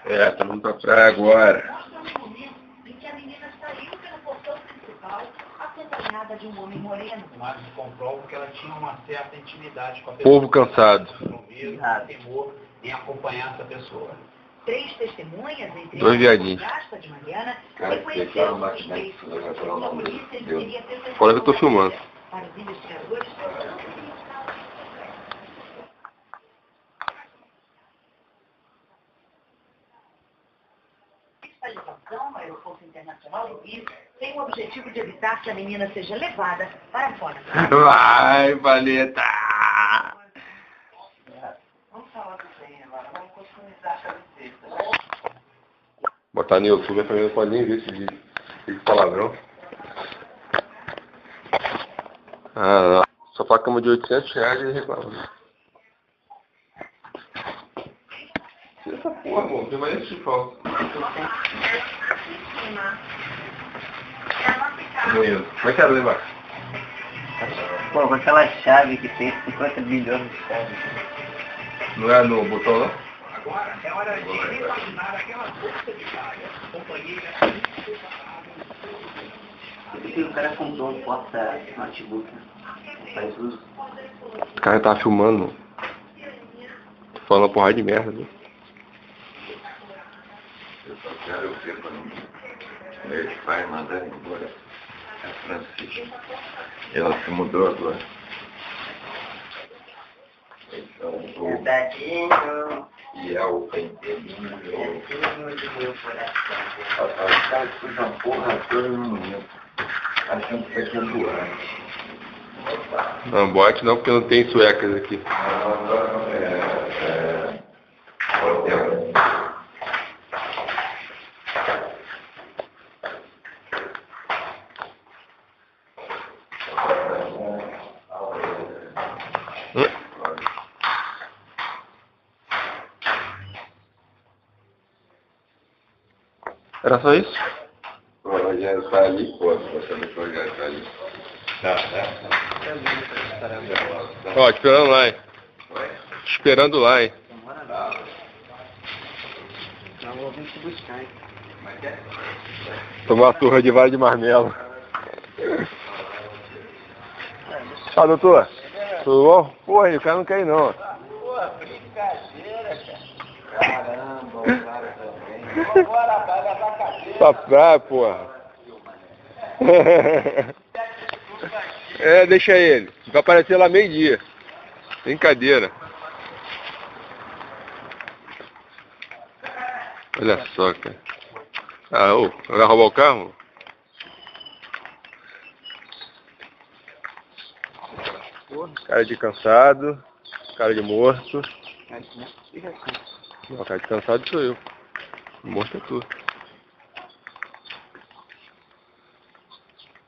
É, estamos indo pra praia agora. De um homem moreno. Mas comprovo que ela tinha uma certa intimidade com a pessoa. Povo cansado. Temor em acompanhar essa pessoa. 3 testemunhas, entre 2 viadinhos. de Mariana, reconheceram a polícia Fora que eu tô filmando. Para os investigadores, no aeroporto internacional do Rio tem o objetivo de evitar que a menina seja levada para fora. Vai, Valeta! Vamos falar do trem agora, vamos customizar a camiseta. Botar no YouTube também não pode nem ver esse vídeo. Esse palavrão. Ah, não. Só pra cama de R$800 e reclama. Tira essa porra, amor. Tem mais esse falta. Como é que era levar? Pô, com aquela chave que tem 50 bilhões de chaves. Não é no botão, não? Agora é hora de retornar aquela força de palha. Companhia. Por que o cara comprou um porta-notebook? Faz uso. O cara tá filmando. Falando porrada de merda, viu? Eu só quero ver quando meu pai mandar embora a Francisca. Ela se mudou agora. Então, Verdadinho. e é o pentelinho. Verdadinho de meu coração. Os caras fazem uma porra toda no momento. Achando que vai ser doante. Não, boate não, porque não tem suecas aqui. Hotel. Era só isso? O Rogério está ali, pô, você não foi já está ali. Tá. Ó, esperando lá, hein? Esperando lá, hein? Não vou vir te buscar, hein? Tomar uma turra de vara de marmelo. Ah, doutor. Tudo bom? Porra, o cara não quer ir, não. Pô, brincadeira, cara. Caramba, o cara também. Agora vai levar cadeira. Pra praia, porra. É, deixa ele. Vai aparecer lá meio-dia. Brincadeira. Olha só, cara. Ah, ô, vai roubar o carro? Cara de cansado, cara de morto. Não, cara de cansado sou eu. Morto é tu.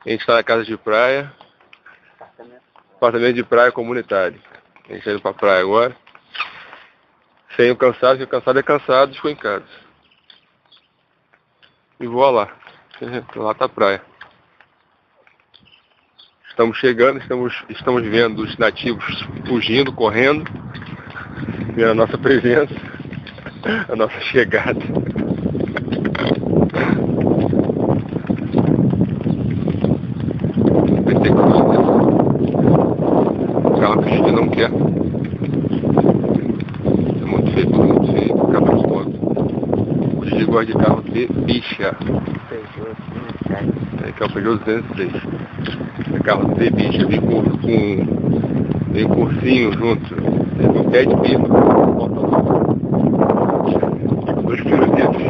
A gente está na casa de praia. Apartamento de praia comunitário. A gente está indo pra praia agora. Sem o cansado, porque o cansado é cansado, ficou em casa. E vou lá. Lá tá a praia. Estamos chegando, estamos vendo os nativos fugindo, correndo. Vendo a nossa presença, a nossa chegada. O carro que não quer. É muito feio, tudo muito feio. Acaba de ponto. O Gigi gosta de carro de bicha. É que é o Peugeot 206. É carro de bicha, vem com ursinho junto. Vem com pé de bico. Com 2 pirulitos.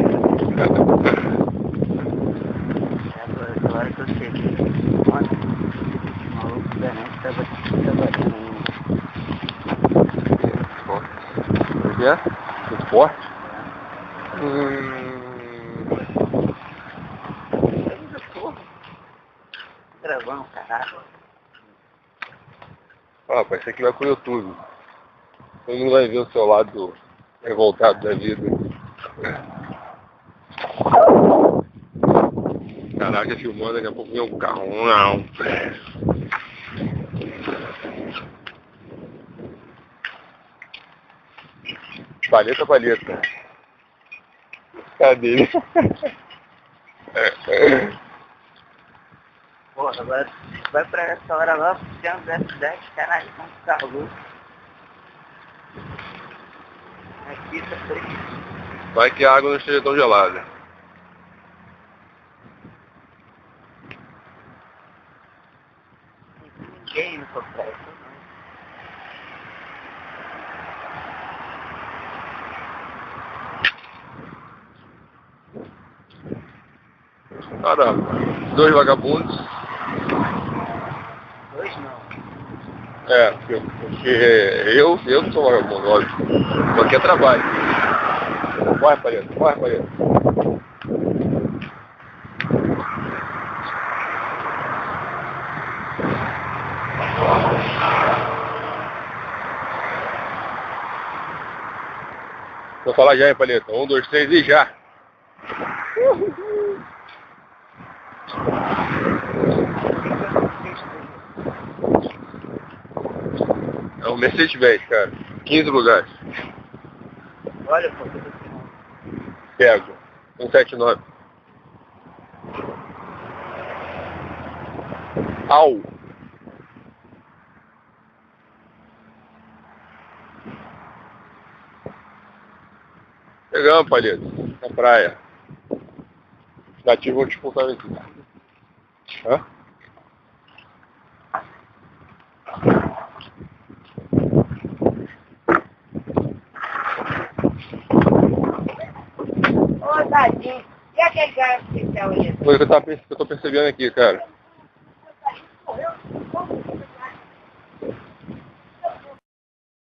Agora que eu cheguei, ontem, o maluco diferente estava trabalhando. Forte. O que é? Muito forte? Gravando, caralho. Ah, pai, isso aqui vai pro YouTube. Todo mundo vai ver o seu lado revoltado da vida. Caraca, filmando, daqui a pouco vem um carro. Não. Palheta. Cadê? Porra, agora vai pra essa hora lá, tem uns F10, caralho, com um carro. Aqui tá frio. Vai que a água não esteja tão gelada. Ninguém no sofreu. Cara, 2 vagabundos. Dois não. É, porque eu que sou vagabundo, óbvio. Porque é trabalho. Corre, paleta, corre, paleta. Vou falar já, hein, paleta. 1, 2, 3 e já. É um Mercedes-Benz, cara. 15 lugares. Olha, pô. Pego. 179. Au. Pegamos, paleta. Na praia. Os nativos vão te expulsar aqui. Hã? Ô, tadinho. E aquele cara especial ali? Foi o que eu tô percebendo aqui, cara.